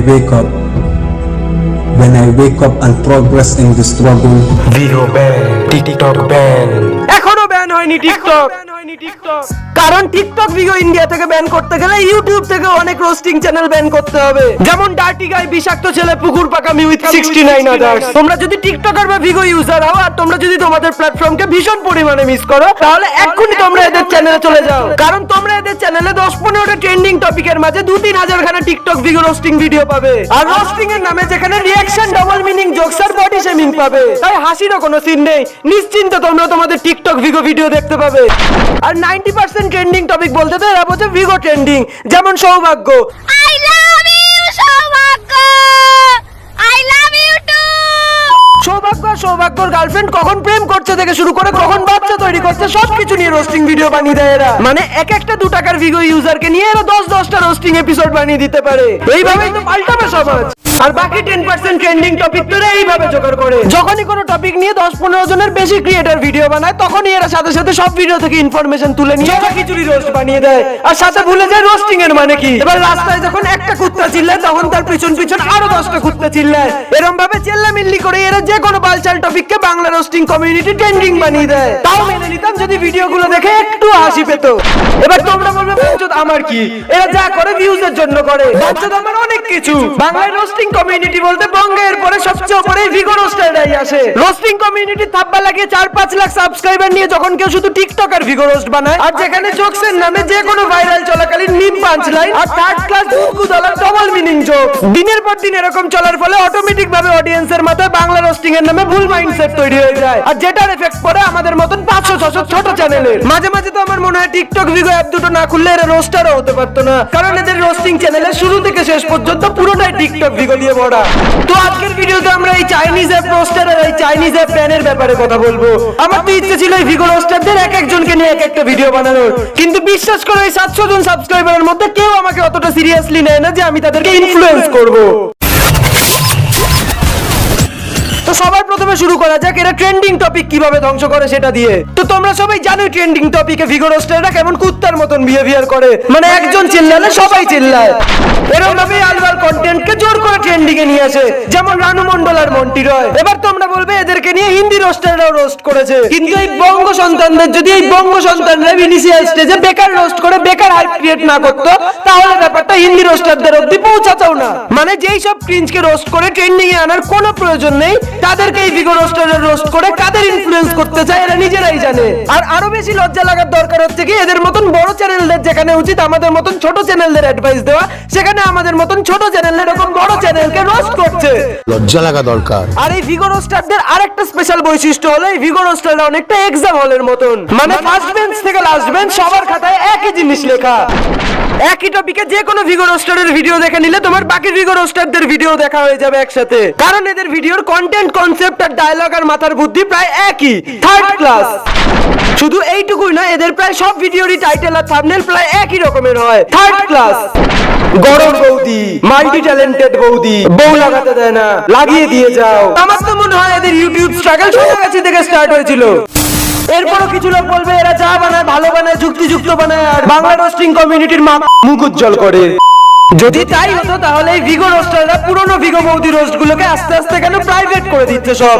wake up, and progress in the struggle. Vivo ban, TikTok ban. এখনো ban হয়নি TikTok, কারণ TikTok video India থেকে ban করতে গেলে ইউটিউব থেকে অনেক রোস্টিং চ্যানেল ব্যান করতে হবে, যেমন ডার্টি গাই, বিষাক্ত ছেলে, পুকুর পাকামি উইথ 69 আদার্স। তোমরা যদি টিকটকার বা ভিগো ইউজার হও আর তোমরা যদি তোমাদের প্ল্যাটফর্মকে ভীষণ পরিমাণে মিস করো, তাহলে এক্ষুনি তোমরা এদের চ্যানেলে চলে যাও, কারণ তোমরা এদের চ্যানেলে 10-15টা ট্রেন্ডিং টপিকের মাঝে 2-3 হাজার খানা টিকটক ভিগো রোস্টিং ভিডিও পাবে। আর রোস্টিং এর নামে যেখানে রিঅ্যাকশন, ডাবল মিনিং, জোকস আর বডি শেমিং পাবে, তাই হাসিরও কোনো সিন নেই। নিশ্চিন্তে তোমরা তোমাদের টিকটক ভিগো ভিডিও দেখতে পাবে। আর 90% ট্রেন্ডিং টপিক বলতে তো এরা বলছে ভিগো ট্রেন্ডিং, যেমন সৌভাগ্য, I love you, সৌভাগ্য, I love you too. সৌভাগ্য আর সৌভাগ্যর গার্লফ্রেন্ড কখন প্রেম করছে থেকে শুরু করে কখন বাচ্চা তৈরি করছে সবকিছু নিয়ে রোস্টিং ভিডিও বানিয়ে দেয় এরা। মানে এক একটা 2 টাকার ভিগো ইউজারকে নিয়ে এরা 10-10টা রোস্টিং এপিসোড বানিয়ে দিতে পারে। এইভাবেই তো পাল্টাবে সমাজ। আর বাকি 10% ট্রেন্ডিং টপিক তো এইভাবে জোগাড় করে। যখনই কোনো টপিক নিয়ে 10-15 জনের বেশি ক্রিয়েটর ভিডিও বানায়, তখনই এরা সাথে সাথে সব ভিডিও থেকে ইনফরমেশন তুলে নিয়ে খিচুড়ি রোস্ট বানিয়ে দেয়, আর সাথে ভুলে যায় রোস্টিং এর মানে কি। এবার রাস্তায় যখন একটা কুত্তা চিল্লায়, তখন তার পিছন পিছন আরো 10টা কুত্তা চিল্লায়। এরকম ভাবে চিল্লামিল্লি করে এরা যে কোনো বালচাল টপিককে বাংলা রোস্টিং কমিউনিটি ট্রেন্ডিং বানিয়ে দেয়। তাও মেনে নিতাম যদি ভিডিওগুলো দেখে একটু হাসি পেত। এবার তোমরা বলবে বাঞ্চোদ আমার কি, এরা যা করে ভিউজের জন্য করে। বাঞ্চোদ আমার অনেক কিছু। বাংলায় রোস্টিং কমিউনিটি বলতে বঙ্গের পরে সবচেয়ে উপরে ভিগো রোস্টাররাই আসে। রোস্টিং কমিউনিটি থাপ্পা লাগিয়ে 4-5 লাখ সাবস্ক্রাইবার নিয়ে যখন কেউ শুধু টিকটক আর ভিগো রোস্ট বানায়, আর যেখানে জোকসের নামে যে কোনো ভাইরাল চলাকালীন মিম পাঞ্চ লাইন আর থার্ড ক্লাস দুকুদলার ডবল মিনিং জোক দিনের পর দিন এরকম চলার ফলে অটোমেটিক ভাবে অডিয়েন্সের মাথায় বাংলা রোস্টিং এর নামে ভুল মাইন্ডসেট তৈরি হয়ে যায়, আর যেটার এফেক্ট পড়ে আমাদের মতন 500-600 ছোট চ্যানেলে। মাঝে মাঝে তো আমার মনে হয় টিকটক ভিগো অ্যাপ দুটো না খুললে এরা রোস্টারও হতে পারতো না, কারণ এদের রোস্টিং চ্যানেলে শুরু থেকে শেষ পর্যন্ত পুরোটাই টিকটক ভিগো দিয়ে ভরা। তো আজকের ভিডিওতে আমরা এই চাইনিজ অ্যাপ রোস্টার আর এই চাইনিজ অ্যাপ ব্যানের ব্যাপারে কথা বলবো। আমার তো ইচ্ছে ছিল এই ভিগো রোস্টারদের এক একজনকে নিয়ে এক একটা ভিডিও বানানোর, কিন্তু বিশ্বাস করো এই 700 জন সাবস্ক্রাইবারের মধ্যে কেউ আমাকে অতটা সিরিয়াসলি নেয় না যে আমি তাদেরকে ইনফ্লুয়েন্স করব। তো সবার প্রথমে শুরু করা যাক এরা ট্রেন্ডিং টপিক কিভাবে ধ্বংস করে সেটা দিয়ে। তো তোমরা সবাই জানো ট্রেন্ডিং টপিকে ভিগো রোস্টাররা কেমন কুত্তার মতন বিহেভিয়ার করে, মানে একজন চিল্লালে সবাই চিল্লায়। এরকম ভাবে আলবার কন্টেন্টকে জোর করে ট্রেন্ডিং এ নিয়ে আসে, যেমন রানু মন্ডল আর মন্টি রয়। এবার তোমরা বলবে এদেরকে নিয়ে হিন্দি রোস্টাররাও রোস্ট করেছে, কিন্তু এই বঙ্গ সন্তানদের যদি এই বঙ্গ সন্তানরা ইনিশিয়াল স্টেজে বেকার রোস্ট করে বেকার হাইপ ক্রিয়েট না করতো, তাহলে ব্যাপারটা হিন্দি রোস্টারদের অবধি পৌঁছাতেও না। মানে যেই সব ক্রিঞ্জকে রোস্ট করে ট্রেন্ডিং এ আনার কোনো প্রয়োজন নেই, তাদেরকে এই ভিগো রোস্টাররা রোস্ট করে কাদের ইনফ্লুয়েন্স করতে চায় এরা নিজেরাই জানে। আর আরো বেশি লজ্জা লাগার দরকার হচ্ছে কি, এদের মতন বড় চ্যানেলদের যেখানে উচিত আমাদের মতন ছোট চ্যানেলদের অ্যাডভাইস দেওয়া, সেখানে আমাদের মতন ছোট চ্যানেল এরকম বড় চ্যানেলকে রোস্ট করছে। লজ্জা লাগা দরকার। আর এই ভিগো রোস্টারদের আরেকটা স্পেশাল বৈশিষ্ট্য হলো এই ভিগো রোস্টাররা অনেকটা এক্সাম হলের মতন, মানে ফার্স্ট বেঞ্চ থেকে লাস্ট বেঞ্চ সবার খাতায় একই জিনিস লেখা। একই টপিকে যে কোনো ভিগো রোস্টারের ভিডিও দেখে নিলে তোমার বাকি ভিগো রোস্টারদের ভিডিও দেখা হয়ে যাবে একসাথে, কারণ এদের ভিডিওর কন্টেন্ট, কনসেপ্ট আর ডায়লগ আর মাথার বুদ্ধি প্রায় একই, থার্ড ক্লাস। শুধু এইটুকুই না, এদের প্রায় সব ভিডিওরই টাইটেল আর থাম্বনেল প্রায় একই রকমের হয়, থার্ড ক্লাস। গরম বৌদি, মাল্টি ট্যালেন্টেড বৌদি, বউ লাগাতে দেয় না, লাগিয়ে দিয়ে যাও। আমার তো মনে হয় এদের ইউটিউব স্ট্রাগল সোনাগাছি থেকে স্টার্ট হয়েছিল। এরপরও কিছু লোক বলবে এরা যা বানায় ভালো বানায়, যুক্তিযুক্ত বানায়, আর বাংলা রোস্টিং কমিউনিটির মুখ উজ্জ্বল করে। যদি তাই হতো তাহলে এই ভিগো রোস্টাররা পুরনো ভিগো বৌদি রোস্ট গুলোকে আস্তে আস্তে কেন প্রাইভেট করে দিচ্ছে সব।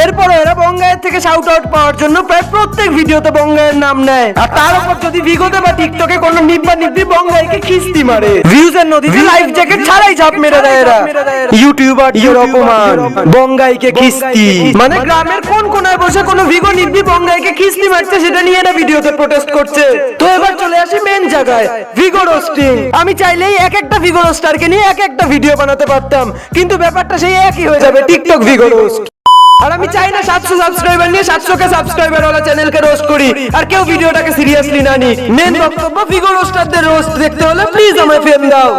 এরপর এরা বঙ্গায়ের থেকে শাউট আউট পাওয়ার জন্য প্রায় প্রত্যেক ভিডিওতে বঙ্গায়ের নাম নেয়, আর তার উপর যদি ভিগোতে বা টিকটকে কোনো নিব্বা নিব্বি বঙ্গাইকে খিস্তি মারে, ভিউজের নদীতে লাইফ জ্যাকেট ছাড়াই ঝাঁপ মেরে দেয় এরা। ইউটিউবারদের অপমান, বঙ্গাইকে খিস্তি, মানে গ্রামের কোন কোনায় বসে কোনো ভিগো নিব্বি বঙ্গাইকে খিস্তি মারছে সেটা নিয়ে এরা ভিডিওতে প্রোটেস্ট করছে। তো এবার চলে আসি মেন জায়গায়, ভিগো রোস্টিং। আমি চাইলে এক একটা ভিগো রোস্টারকে নিয়ে এক একটা ভিডিও বানাতে পারতাম, কিন্তু ব্যাপারটা সেই একই হয়ে যাবে, টিকটক ভিগো রোস্ট। আর আমি চাই না 700 সাবস্ক্রাইবার নিয়ে 700 কে সাবস্ক্রাইবার ওয়ালা চ্যানেলকে রোস্ট করি আর কেউ ভিডিওটাকে সিরিয়াসলি না নি। মেন বক্তব্য, ভিগো রোস্টারদের রোস্ট দেখতে হলে প্লিজ আমায় ফেম দাও।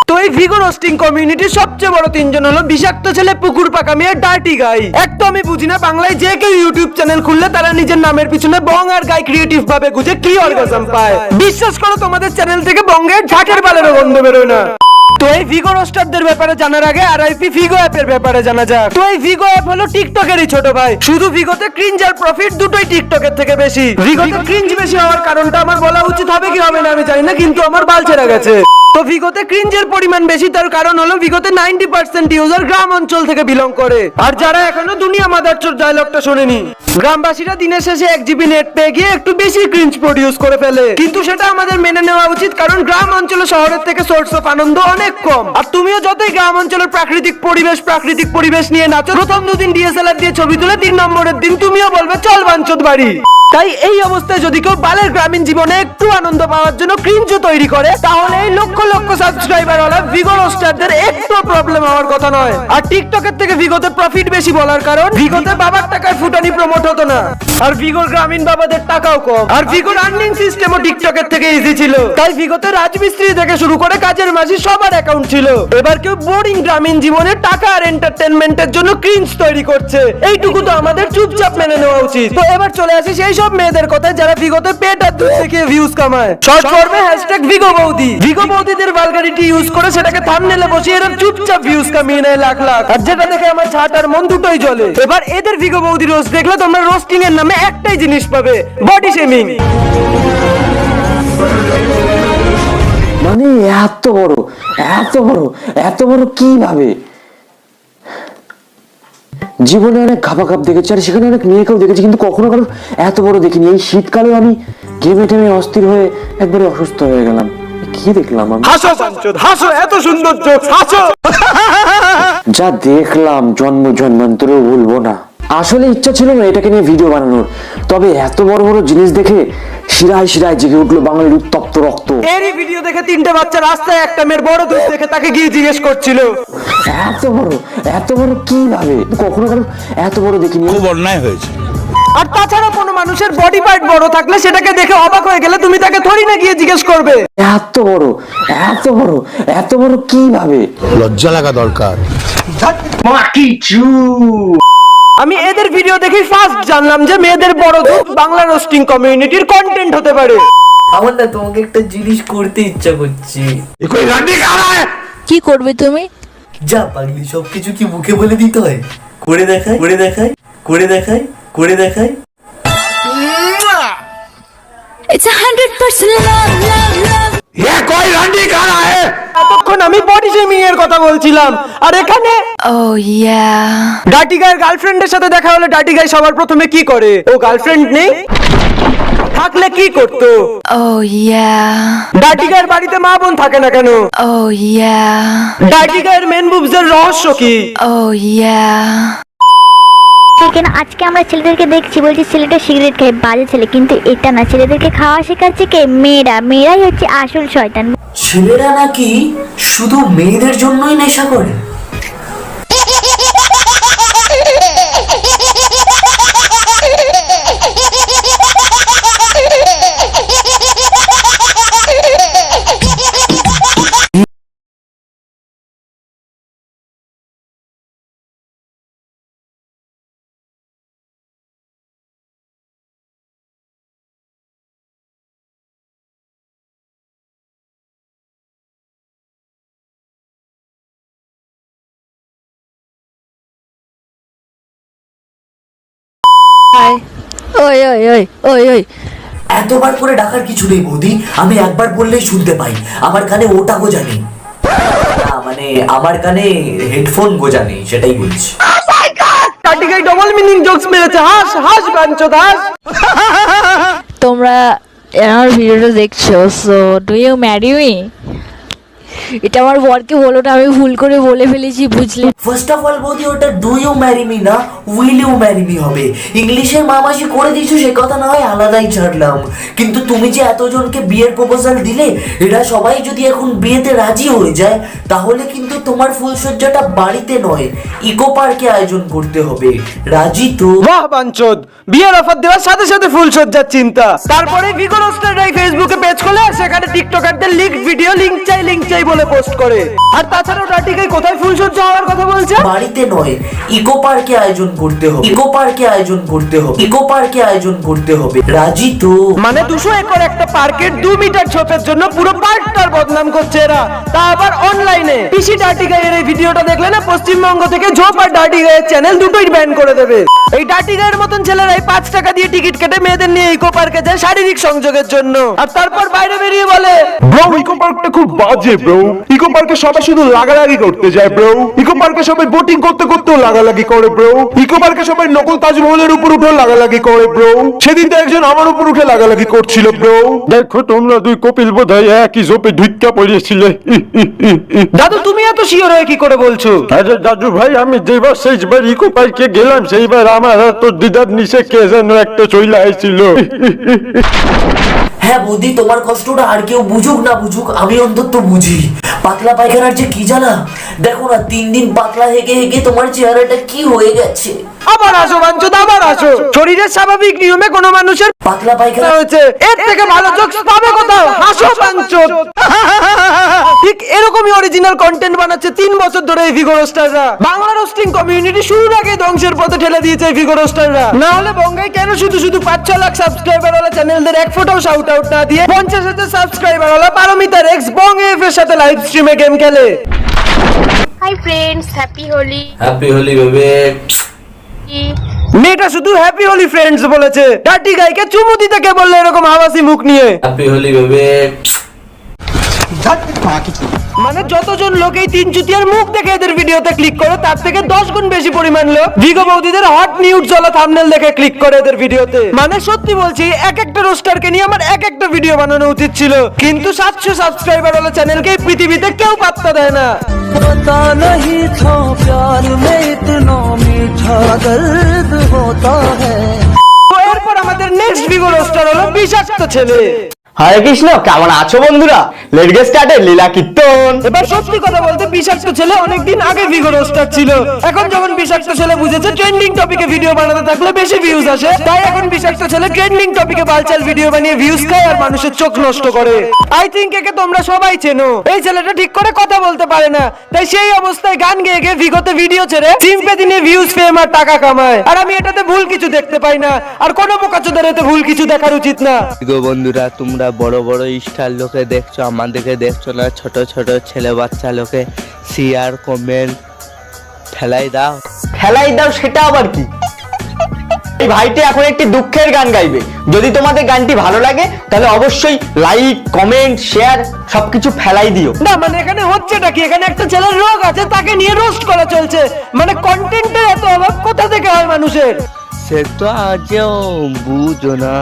তো এই ভিগো রোস্টিং কমিউনিটির সবচেয়ে বড় তিনজন হলো বিষাক্ত ছেলে, পুকুর পাকামি আর ডার্টি গাই। এক তো আমি বুঝি না বাংলায় যে কেউ ইউটিউব চ্যানেল খুললে তারা নিজের নামের পিছনে বং আর গাই ক্রিয়েটিভ ভাবে গুজে কি অর্গাজম পায়। বিশ্বাস করো তোমাদের চ্যানেল থেকে বঙ্গের ঝাঁকের বালেরও গন্ধ বেরোয় না। তো এই ভিগো রোস্টারদের ব্যাপারে জানার আগে আরআইপি ভিগো অ্যাপের ব্যাপারে জানা যাক। তো এই ভিগো অ্যাপ হলো টিকটকেরই ছোট ভাই, শুধু ভিগোতে ক্রিঞ্জ আর প্রফিট দুটোই টিকটকের থেকে বেশি। ভিগোতে ক্রিঞ্জ বেশি হওয়ার কারণটা আমার বলা উচিত হবে কি হবে না আমি জানি না, কিন্তু আমার বাল ছেড়ে গেছে। তো ভিগোতে ক্রিঞ্জের পরিমাণ বেশি, তার কারণ হলো ভিগোতে 90% ইউজার গ্রাম অঞ্চল থেকে বিলং করে। আর যারা এখনো দুনিয়া মাদারচোদ ডায়লগটা শোনেনি, গ্রামবাসীরা দিনের শেষে 1 GB নেট পেয়ে গিয়ে একটু বেশি ক্রিঞ্জ প্রডিউস করে ফেলে, কিন্তু সেটা আমাদের মেনে নেওয়া উচিত, কারণ গ্রাম অঞ্চলে শহরের থেকে সোর্স অফ আনন্দ অনেক কম। আর তুমিও যতই গ্রাম অঞ্চলের প্রাকৃতিক পরিবেশ নিয়ে নাচো, প্রথম দুদিন ডিএসএলআর দিয়ে ছবি তুলে 3 নম্বরের দিন তুমিও বলবে চল বাঞ্চোদ বাড়ি। তাই এই অবস্থায় যদি কেউ বালের গ্রামীণ জীবনে একটু আনন্দ পাওয়ার জন্য ক্রিঞ্জও তৈরি করে, তাহলে এই লক্ষ লক্ষ সাবস্ক্রাইবার ওয়ালা ভিগো রোস্টারদের একটু প্রবলেম হওয়ার কথা নয়। আর টিকটকের থেকে ভিগোতে প্রফিট বেশি বলার কারণ ভিগোতে বাবার টাকায় ফুটানি প্রমোট হতো না, আর ভিগোর গ্রামীণ বাবাদের টাকাও কম, আর ভিগোর আর্নিং সিস্টেমও টিকটকের থেকে ইজি ছিল। তাই ভিগোতে রাজমিস্ত্রি থেকে শুরু করে কাজের মাঝি সবার অ্যাকাউন্ট ছিল। এবার কেউ বোরিং গ্রামীণ জীবনে টাকা আর এন্টারটেইনমেন্টের জন্য ক্রিঞ্জ তৈরি করছে, এইটুকু তো আমাদের চুপচাপ মেনে নেওয়া উচিত। তো এবার চলে আসি সেই সব মেয়েদের কথায় যারা ভিগোতে পেট আর দুধ থেকে ভিউজ কামায়। শর্ট ফর্মে #ভিগো বৌদি। ভিগো বৌদিদের ভালগারিটি ইউজ করে সেটাকে থাম্বনেলে বসিয়ে এরা চুপচাপ ভিউজ কামিয়ে নেয় লাখ লাখ, আর যেটা দেখে আমার ছাট আর মন দুটোই জ্বলে। এবার এদের ভিগো বৌদি রোস্ট দেখলে তোমরা রোস্টিং এর নামে একটাই জিনিস পাবে, বডি শেমিং। মানে এত বড় কিভাবে? জীবনে অনেক ঘাপাঘাপ দেখেছি, আর সেখানে অনেক মেয়েকেও দেখেছি, কিন্তু কখনো কারো এত বড় দেখিনি। এই শীতকালে আমি ঘেমে টেমে অস্থির হয়ে একবারে অসুস্থ হয়ে গেলাম। কি দেখলাম আমি? হাসো বাঞ্চোদ হাসো, এত সুন্দর জোকস হাসো। যা দেখলাম জন্মান্তরেও ভুলবো না। আসলে ইচ্ছা ছিল না এটাকে নিয়ে ভিডিও বানানোর, তবে এত বড় বড় জিনিস দেখে শিরায় শিরায় জেগে উঠলো বাঙালির উত্তপ্ত রক্ত। এরই ভিডিও দেখে 3টে বাচ্চা রাস্তায় একটা মেয়ের বড় দুধ দেখে তাকে গিয়ে জিজ্ঞেস করছিল এত বড় কিভাবে? কখনো কারো এত বড় দেখিনি। খুব অন্যায় হয়েছে। আর তাছাড়া কোনো মানুষের বডি পার্ট বড় থাকলে সেটাকে দেখে অবাক হয়ে গেলে তুমি তাকে থরি না গিয়ে জিজ্ঞেস করবে এত বড় কিভাবে? লজ্জা লাগা দরকার। আমি এদের ভিডিও দেখে ফার্স্ট জানলাম যে মেয়েদের বড় দুধ বাংলা রোস্টিং কমিউনিটির কন্টেন্ট হতে পারে। আমার না তোমাকে একটা জিনিস করতে ইচ্ছা করছে। কি করবে তুমি? যা পাগলি, সবকিছু কি মুখে বলে দিতে হয়? করে দেখাই। It's 100% love. এতক্ষণ আমি বডি শেমিং এর কথা বলছিলাম, আর এখানে Oh yeah. ডাটি গায়ের গার্লফ্রেন্ডের সাথে দেখা হলে ডাটি গাই সবার প্রথমে কি করে? ও গার্লফ্রেন্ড নেই থাকলে কি করতো? Oh yeah. ডাটি গায়ের বাড়িতে মা বোন থাকে না কেন? Oh yeah. ডাটি গায়ের মেন বুবস এর রহস্য কি? Oh yeah. কেন আজকে আমরা ছেলেদেরকে দেখছি, বলছি ছেলেটা সিগারেট খায়, বাজে ছেলে, কিন্তু এটা না, ছেলেদেরকে খাওয়া শেখাচ্ছে কে? মেয়েরাই হচ্ছে আসল শয়তান। ছেলেরা নাকি শুধু মেয়েদের জন্যই নেশা করে? ওই এতবার করে ডাকার কিছু নেই বৌদি, আমি একবার বললেই শুনতে পাই। আমার কানে ওটা গোজানি না, মানে আমার কানে হেডফোন গোজানি, সেটাই বলছি। ডাটি গাই ডবল মিনিং জোকস মেরেছে। হাস বাঞ্চোদ হাস। তোমরা আমার ভিডিওটা দেখছো, so do you marry me? এটা আমার বরকে বলো না, আমি ভুল করে বলে ফেলেছি, বুঝলে? ফার্স্ট অফ অল বৌদি, ওটা ডু ইউ ম্যারি মি না, উইল ইউ ম্যারি মি হবে। ইংলিশের মামাসি করে দিয়েছো সে কথা না হয় আলাদাই ছাড়লাম, কিন্তু তুমি যে এতজনকে বিয়ের প্রপোজাল দিলে, এরা সবাই যদি এখন বিয়েতে রাজি হয়ে যায়, তাহলে কিন্তু তোমার ফুলসজ্জাটা বাড়িতে নয়, ইকো পার্কে আয়োজন করতে হবে। রাজি তো? বাহ বাঞ্চোদ, বিয়ের অফার দেওয়ার সাথে সাথে ফুল সজ্জার চিন্তা। তারপরে ভিগো রোস্টাররাই ফেসবুকে পেজ খোলে, সেখানে টিকটকারদের লিংক ভিডিও লিংক চাই বলে পোস্ট করে। আর তাছাড়াও ডাটিগাই কোথায় ফুলসজ্জা হওয়ার কথা বলছে? বাড়িতে নয়, ইকো পার্কে আয়োজন করতে হবে, ইকো পার্কে আয়োজন করতে হবে, ইকো পার্কে আয়োজন করতে হবে। রাজি তো? মানে 200 একর একটা পার্কের 2 মিটার ছোপের জন্য পুরো পার্কটার বদনাম করছে এরা, তা আবার অনলাইনে। পিসি ডাটিগাইয়ের এই ভিডিওটা দেখলে না পশ্চিমবঙ্গ থেকে ঝোপ আর ডাটিগাইয়ের চ্যানেল দুটোই ব্যান করে দেবে। এই ডাটিগাইয়ের মতন ছেলেরাই 5 টাকা দিয়ে টিকিট কেটে মেয়েদের নিয়ে ইকো পার্কে যায় শারীরিক সংযোগের জন্য, আর তারপর বাইরে বেরিয়ে বলে ব্রো ইকো পার্কটা খুব বাজে ব্রো। ইকো পার্কে সবাই শুধু লাগালাগি করতে যায় ব্রো। ইকো পার্কে সবাই বোটিং করতে করতেও লাগালাগি করে ব্রো। ইকো পার্কে সবাই নকল তাজমহলের উপর উঠে লাগালাগি করে ব্রো। সেদিন তো একজন আমার উপর উঠে লাগালাগি করছিল ব্রো। দেখো তোমরা দুই কপিল বোধহয় একই ঝোপে ঢুইক্কা পড়িয়েছিলে। দাদু তুমি এত শিওর হয়ে কি করে বলছো? আরে দাদু ভাই, আমি যেবার শেষবার ইকো পার্কে গেলাম সেইবার আমার তো দিদার নিচে কে যেন একটা চইলা আইছিল। হ্যাঁ বৌদি, তোমার কষ্টটা আর কেউ বুঝুক না বুঝুক, আমি অন্তত বুঝি। পাতলা পায়খানার যে কি জ্বালা, দেখো না 3 দিন পাতলা হেগে হেগে তোমার চেহারাটা কি হয়ে গেছে। আবার আসো বাঞ্চদ, আবার আসো। শরীরের স্বাভাবিক নিয়মে কোনো মানুষের পাতলা পায়খানা হয়েছে, এর থেকে ভালো জোকস পাবে কোথাও? হাসো বাঞ্চদ। ঠিক এরকমই অরিজিনাল কন্টেন্ট বানাচ্ছে 3 বছর ধরে এই ভিগো রোস্টাররা। বাংলা রোস্টিং কমিউনিটি শুরুর আগে ধ্বংসের পথে ঠেলে দিয়েছে এই ভিগো রোস্টাররা। না হলে বঙ্গাই কেন শুধু শুধু 5-6 লাখ সাবস্ক্রাইবার ওয়ালা চ্যানেলদের এক ফোটাও শাউট আউট না দিয়ে 50,000 সাবস্ক্রাইবার ওয়ালা পারমিতার এক্স বং এফ এর সাথে লাইভ স্ট্রিমে গেম খেলে? Hi friends, happy Holi. Happy Holi babe. মেয়েটা শুধু হ্যাপি হোলি ফ্রেন্ডস বলেছে, ডাটি গাইকে চুমু দিতে কে বললে এরকম হাওয়াসি মুখ নিয়ে? হ্যাপি হোলি বেবে। মানে যতজন লোক এই 3 চুতিয়ার মুখ দেখে এদের ভিডিওতে ক্লিক করে তার থেকে 10 গুণ বেশি পরিমাণ লোক ভিগো বৌদিদের হট নিউজ জ্বলা থাম্বনেল দেখে ক্লিক করে এদের ভিডিওতে। মানে সত্যি বলছি, এক একটা রোস্টারকে নিয়ে আমার এক একটা ভিডিও বানানো উচিত ছিল, কিন্তু 700 সাবস্ক্রাইবার ওয়ালা চ্যানেলকে এই পৃথিবীতে কেউ পাত্তা দেয় না। पता नहीं था प्यार में इतना मीठा दर्द होता है। তো এরপর আমাদের নেক্সট ভিগো রোস্টার হলো বিষাক্ত ছেলে। হরে কৃষ্ণ, কেমন আছো বন্ধুরা? লেটস গেট স্টার্টেড লীলা কীর্তন। এবার সত্যি কথা বলতে বিষাক্ত ছেলে অনেকদিন আগে ভিগো রোস্টার ছিল। এখন যখন বিষাক্ত ছেলে বুঝেছে ট্রেন্ডিং টপিকে ভিডিও বানাতে থাকলে বেশি ভিউজ আসে, তাই এখন বিষাক্ত ছেলে ট্রেন্ডিং টপিকে বালচাল ভিডিও বানিয়ে ভিউজ খায় আর মানুষের চোখ নষ্ট করে। আই থিংক একে তোমরা সবাই চেনো। এই ছেলেটা ঠিক করে কথা বলতে পারে না, তাই সেই অবস্থায় গান গেয়ে গিয়ে ভিগোতে ভিডিও ছেড়ে সিম্পেথি নিয়ে ভিউজ ফেম আর টাকা কামায়। আর আমি এটাতে ভুল কিছু দেখতে পাই না, আর কোনো বোকাচোদার এতে ভুল কিছু দেখার উচিত না। গো বন্ধুরা, তোমরা বড় বড় স্টার লোকে দেখছো, আমাদেরকে দেখছো না? ছোট ছোট ছেলে বাচ্চা লোকে শেয়ার কমেন্ট ঠেলাই দাও। খেলাই দাও সেটা আবার কি? এই ভাইটি এখন একটি দুঃখের গান গাইবে। যদি তোমাদের গানটি ভালো লাগে তাহলে অবশ্যই লাইক কমেন্ট শেয়ার সবকিছু ফেলাই দিও। না মানে এখানে হচ্ছেটা কি? এখানে একটা ছেলের রোগ আছে, তাকে নিয়ে রোস্ট করা চলছে। মানে কন্টেন্টের এত অভাব কোথা থেকে হয় মানুষের? সে তো আজও বুঝো না,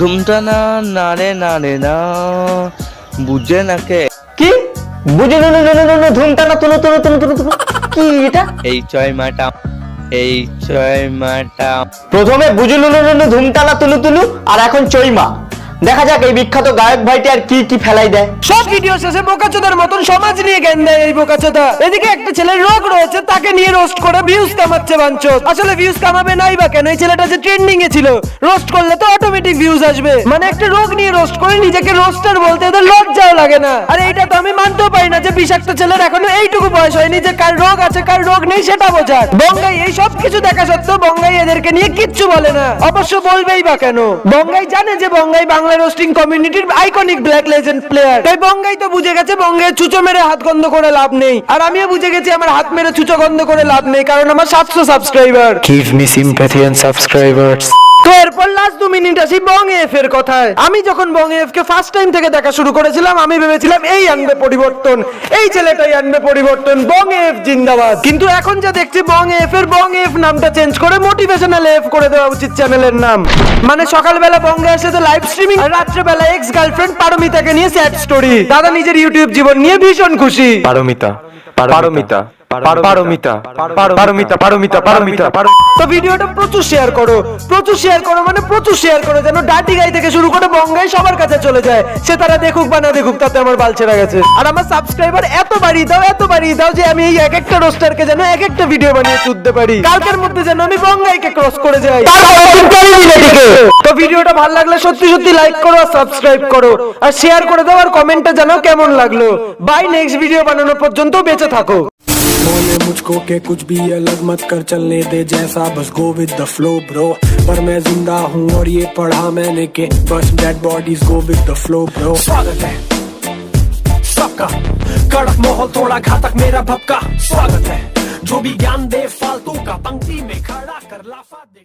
ধুমটা না নারে নারে না, বুঝে না কে? কি বুঝে ধুমটা না তুলো তুলো তুলো তুলো তুলো কি এটা? এই চয় মাটা, এই চয় মাটা। প্রথমে বুঝুলু ধুমটানা তুলু তুলু আর এখন চইমা। দেখা যাক এই বিখ্যাত গায়ক ভাইটি আর কি কি ফেলাই দেয়। সব ভিডিও শেষে বোকাচোদার মতন সমাজ নিয়ে জ্ঞান দেয় এই বোকাচোদা। এদিকে একটা ছেলের রোগ রয়েছে, তাকে নিয়ে রোস্ট করে ভিউজ কামাচ্ছে বাঞ্চদ। আসলে ভিউজ কামাবে নাই বা কেন? এই ছেলেটা যে ট্রেন্ডিং এ ছিল, রোস্ট করলে তো অটোমেটিক ভিউজ আসবে। মানে একটা রোগ নিয়ে রোস্ট করে নিজেকে রোস্টার বলতে এদের লজ্জাও লাগে না। আর এইটা তো আমি মানতেও পারি না যে বিষাক্ত ছেলের এখনো এইটুকু বয়স হয়নি যে কার রোগ আছে কার রোগ নেই সেটা বোঝার। বঙ্গাই এই সব কিছু দেখা সত্ত্বেও বঙ্গাই এদেরকে নিয়ে কিচ্ছু বলে না। অবশ্য বলবেই বা কেন? বঙ্গাই জানে যে বঙ্গাই বাংলা রোস্টিং কমিউনিটির আইকনিক ব্ল্যাক লেজেন্ড প্লেয়ার। তাই বঙ্গাই তো বুঝে গেছে বঙ্গাই ছুঁচো মেরে হাত গন্ধ করে লাভ নেই। আর আমিও বুঝে গেছি আমার হাত মেরে ছুঁচো গন্ধ করে লাভ নেই, কারণ আমার 700 subscriber. Give me sympathy and subscribers. তো এরপর লাস্ট 2 মিনিট আসি বং এফ এর কথায়। আমি যখন বং এফ কে ফার্স্ট টাইম থেকে দেখা শুরু করেছিলাম, আমি ভেবেছিলাম এই আনবে পরিবর্তন, এই ছেলেটাই আনবে পরিবর্তন, বং এফ জিন্দাবাদ। কিন্তু এখন যা দেখছি বং এফ এর বং এফ নামটা চেঞ্জ করে মোটিভেশনাল এফ করে দেওয়া উচিত চ্যানেলের নাম। মানে সকালবেলা বঙ্গের সাথে লাইভ স্ট্রিমিং, আর রাত্রেবেলা এক্স গার্লফ্রেন্ড পারমিতাকে নিয়ে স্যাড স্টোরি। দাদা নিজের ইউটিউব জীবন নিয়ে ভীষণ খুশি। পারমিতা, পারমিতা, পারমিতা, পারমিতা, পারমিতা, পারমিতা। তো ভিডিওটা প্রচুর শেয়ার করো, প্রচুর শেয়ার করো, মানে প্রচুর শেয়ার করো, যেন ডাটি গাই থেকে শুরু করে বঙ্গাই সবার কাছে চলে যায়। সে তারা দেখুক বা না দেখুক, তাতে আমার বাল ছেড়ে গেছে। আর আমার সাবস্ক্রাইবার এত বাড়িয়ে দাও, এত বাড়িয়ে দাও যে আমি এই এক একটা রোস্টারকে যেন এক একটা ভিডিও বানিয়ে তুলতে পারি। কালকের মধ্যে যেন আমি বঙ্গাইকে ক্রস করে যাই। তো ভিডিওটা ভালো লাগলে সত্যি সত্যি লাইক করো আর সাবস্ক্রাইব করো আর শেয়ার করে দাও আর কমেন্টে জানাও কেমন লাগলো। বাই, নেক্সট ভিডিও বানানোর পর্যন্ত বেঁচে থাকো। बोले मुझको के कुछ भी अलग मत कर, चलने दे जैसा बस go with the flow bro. पर मैं जिंदा हूँ और ये पढ़ा मैंने के बस dead bodies go with the flow bro. स्वागत है सबका, कड़क माहौल थोड़ा घातक मेरा भपका। स्वागत है जो भी ज्ञान दे फालतू का, पंक्ति में खड़ा कर लाफा दे।